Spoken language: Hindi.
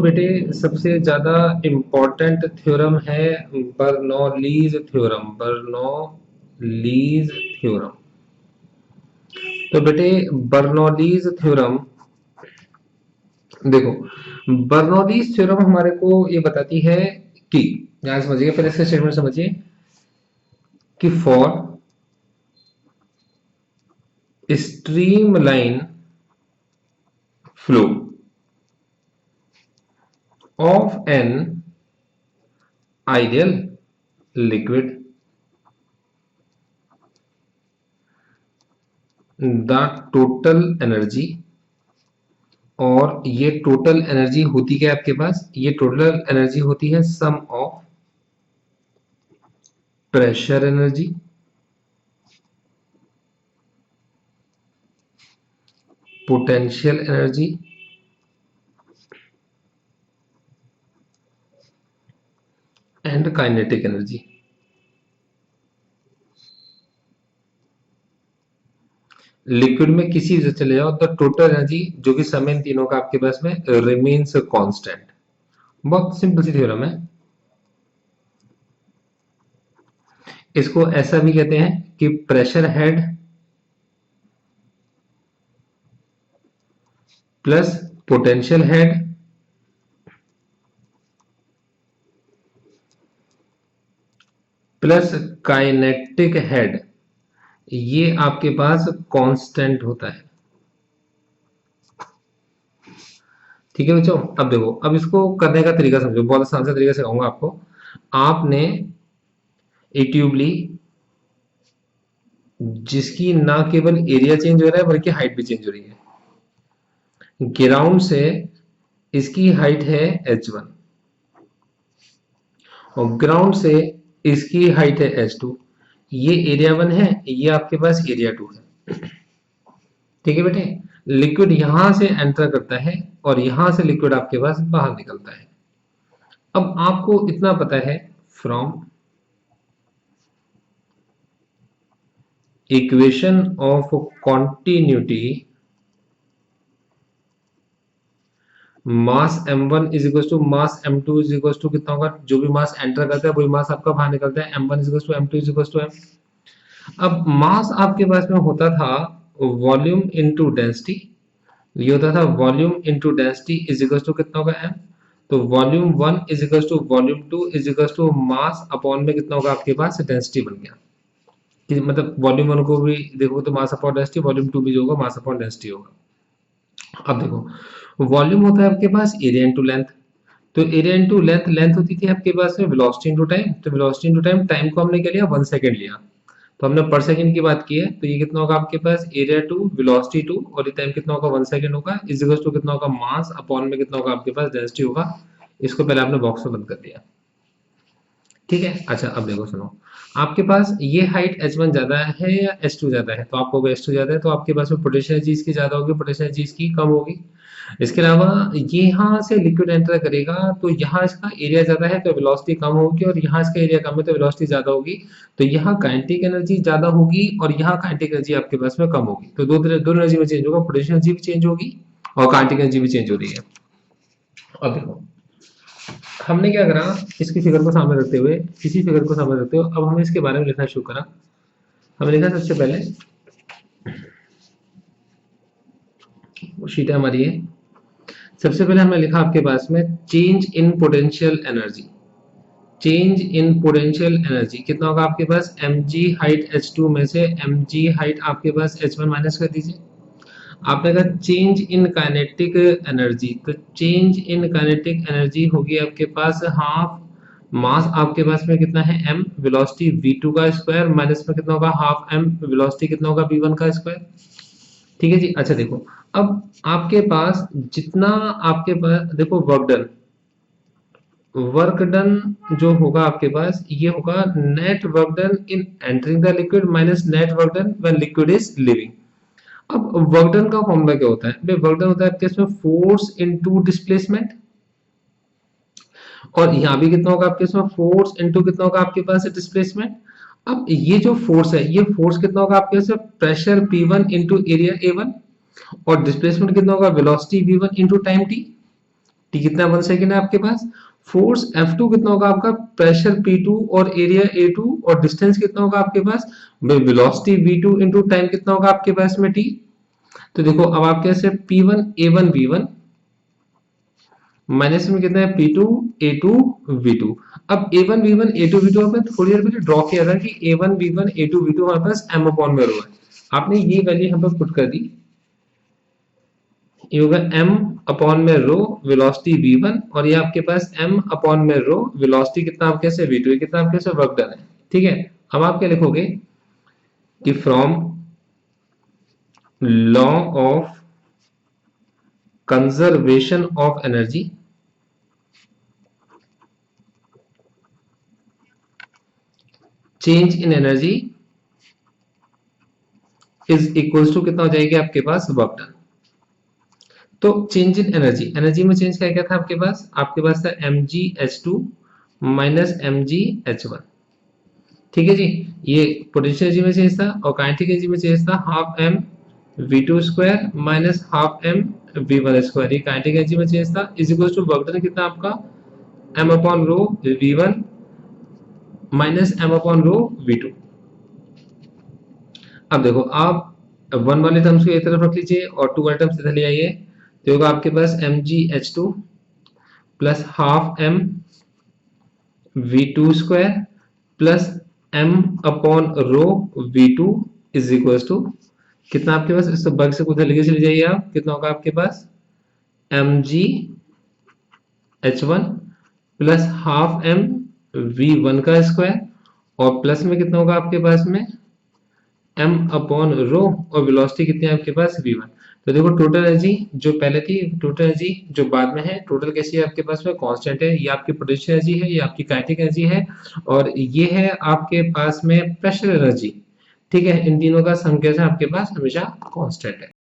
बेटे सबसे ज्यादा इम्पोर्टेंट थ्योरम है बर्नौलीज थ्योरम। Bernoulli's theorem. तो बेटे बर्नौलीज थ्योरम देखो, बर्नौलीज थ्योरम हमारे को ये बताती है कि, यहां समझिए, पहले इसका स्टेटमेंट समझिए कि for streamline flow of an ideal liquid, the total energy, और ये टोटल एनर्जी होती क्या है आपके पास, ये टोटल एनर्जी होती है sum of pressure energy, potential energy and kinetic energy. Liquid में किसी से चले जाओ तो टोटल एनर्जी जो कि सम इन तीनों का आपके पास में रिमेन्स कांस्टेंट। बहुत सिंपल सी थ्योरम है। इसको ऐसा भी कहते हैं कि pressure head plus potential head plus kinetic head, ये आपके पास कांस्टेंट होता है। ठीक है बच्चों, अब देखो, अब इसको करने का तरीका समझो, बहुत आसान सा तरीका सिखाऊंगा आपको। आपने एक ट्यूब ली जिसकी ना केवल एरिया चेंज हो रहा है बल्कि हाइट भी चेंज हो रही है। ग्राउंड से इसकी हाइट है h1 और ग्राउंड से इसकी हाइट है h2। ये एरिया 1 है, ये आपके पास एरिया 2 है। ठीक है बेटे, लिक्विड यहां से एंटर करता है और यहां से लिक्विड आपके पास बाहर निकलता है। अब आपको इतना पता है, from equation of continuity mass m1 is equal to mass m2 is equal to कितना होगा, जो भी मास एंटर करता है वही मास आपका बाहर निकलता है, m1 is equal to m2 is equal to m। अब मास आपके पास में होता था वॉल्यूम इनटू डेंसिटी, ये होता था volume into density is equal to कितना होगा m। तो volume 1 is equal to volume 2 is equal to mass upon में कितना होगा आपके पास डेंसिटी बन गया। कि मतलब वॉल्यूम 1 को भी देखो तो मास अपॉन डेंसिटी, वॉल्यूम 2 भी जो होगा मास अपॉन डेंसिटी होगा। अब देखो, वॉल्यूम होता है आपके पास एरिया इनटू लेंथ, तो एरिया इनटू लेंथ, लेंथ होती थी आपके पास में वेलोसिटी इनटू टाइम, तो वेलोसिटी इनटू टाइम, टाइम को हमने क्या लिया 1 सेकंड लिया, तो हमने पर सेकंड की बात की है, तो ये कितना होगा आपके पास एरिया 2 वेलोसिटी 2 और ये टाइम कितना होगा 1 सेकंड होगा, इज इक्वल टू कितना होगा मास अपॉन में कितना होगा आपके पास डेंसिटी होगा। इसको पहले आपने बॉक्स में बंद कर दिया। ठीक है, अच्छा अब देखो सुनो, आपके पास ये हाइट h1 ज्यादा है या h2 ज्यादा है, तो आपको h2 ज्यादा है तो आपके पास में पोटेंशियल एनर्जी इसकी ज्यादा होगी, पोटेंशियल एनर्जी इसकी कम होगी। इसके अलावा ये यहाँ से लिक्विड एंटर करेगा तो यहाँ इसका एरिया ज्यादा है तो वेलोसिटी कम होगी, और यहाँ इसका एरिया कम है तो वेलोसिटी ज्यादा होगी, तो यहाँ काइनेटिक एनर्जी ज्यादा होगी और यहाँ काइनेटिक एनर्जी आपके पास में कम होगी। तो दो एनर्जी में चेंज होगा, पोटेंशियल एनर्जी भी चेंज होगी और काइनेटिक एनर्जी भी चेंज हो रही है। अब देखो, हमने क्या करा, इसकी फिगर को सामने रखते हुए, इसी फिगर को सामने रखते हुए अब हमें इसके बारे में लिखना शुरू करा। हमने लिखा सबसे पहले, वो शीट है हमारी है, सबसे पहले हमने लिखा आपके पास में change in potential energy. Change in potential energy कितना होगा आपके पास, mg हाइट h2 में से mg हाइट आपके पास h1 माइनस कर दीजिए। आपने कहा चेंज इन काइनेटिक एनर्जी, तो चेंज इन काइनेटिक एनर्जी होगी आपके पास हाफ मास आपके पास में कितना है m, वेलोसिटी v2 का स्क्वायर माइनस में कितना होगा हाफ m, वेलोसिटी कितना होगा v1 का स्क्वायर। ठीक है जी, अच्छा देखो, अब आपके पास जितना आपके पास देखो वर्क डन जो होगा आपके पास, ये होगा net work done in entering the liquid minus net work done when liquid is living. अब वर्क डन का फॉर्मूला क्या होता है, वर्क डन होता है आपके इसमें फोर्स इनटू डिस्प्लेसमेंट, और यहाँ भी कितना होगा आपके इसमें फोर्स इनटू कितना होगा आपके पास डिस्प्लेसमेंट। अब ये जो फोर्स है, ये फोर्स कितना होगा आपके पास pressure P1 into area A1, और डिस्प्लेसमेंट कितना होगा velocity V1 into time t। T कितना 1 सेकेंड है आपके पास। फोर्स F2 कितना होगा आपका, प्रेशर P2 और एरिया A2 और डिस्टेंस कितना होगा आपके पास, वेलोसिटी V2 इंटू टाइम कितना होगा आपके पास में T। तो देखो अब आपके पास P1 A1 V1 माइनस में कितना है P2 A2 V2। अब A1 V1 A2 V2 आपने थोड़ी देर पहले ड्रॉ किया था कि A1 V1 A2 V2 हमारे पास m अपॉन में रो है, आपने ये वैल्यू यहाँ पर पुट कर दी, ये होगा m अपॉन में रो वेलोसिटी v1 और ये आपके पास m अपॉन में रो वेलोसिटी कितना आपके से v2, ये कितना आपके से वर्क डन है। ठीक है, अब आप क्या लिखोगे कि from law of conservation of energy change in energy is equals to कितना हो जाएगी आपके पास वर्क डन। तो चेंज इन एनर्जी, एनर्जी में चेंज क्या क्या था आपके पास था mgh2 माइनस mgh1। ठीक है जी, ये पोटेंशियल एनर्जी में चेंज था और काइनेटिक एनर्जी में चेंज था half m v2 square minus half m v1 square, ये काइनेटिक एनर्जी में चेंज था is equal to work done कितना आपका m upon rho v1 minus m upon rho v2। अब देखो आप 1 वाले टर्म्स को एक तरफ रख लीजिए और 2 वाले टर्म्स इधर ले आइए, तो होगा आपके पास mgh2 plus half m v2 square plus m upon rho v2 is equal to कितना आपके पास, इस वर्ग से उधर लेके चले जाइए आप, कितना होगा आपके पास mgh1 plus half m v1 का स्क्वायर और प्लस में कितना होगा आपके पास में m अपॉन रो और वेलोसिटी कितनी है आपके पास v1। तो देखो टोटल एनर्जी जो पहले थी, टोटल एनर्जी जो बाद में है, टोटल कैसी है आपके पास में कांस्टेंट है, ये आपकी पोटेंशियल एनर्जी है, ये आपकी काइनेटिक एनर्जी है और ये है आपके पास में प्रेशर एनर्जी। ठीक है, इन तीनों का सम कैसा आपके पास हमेशा कांस्टेंट है।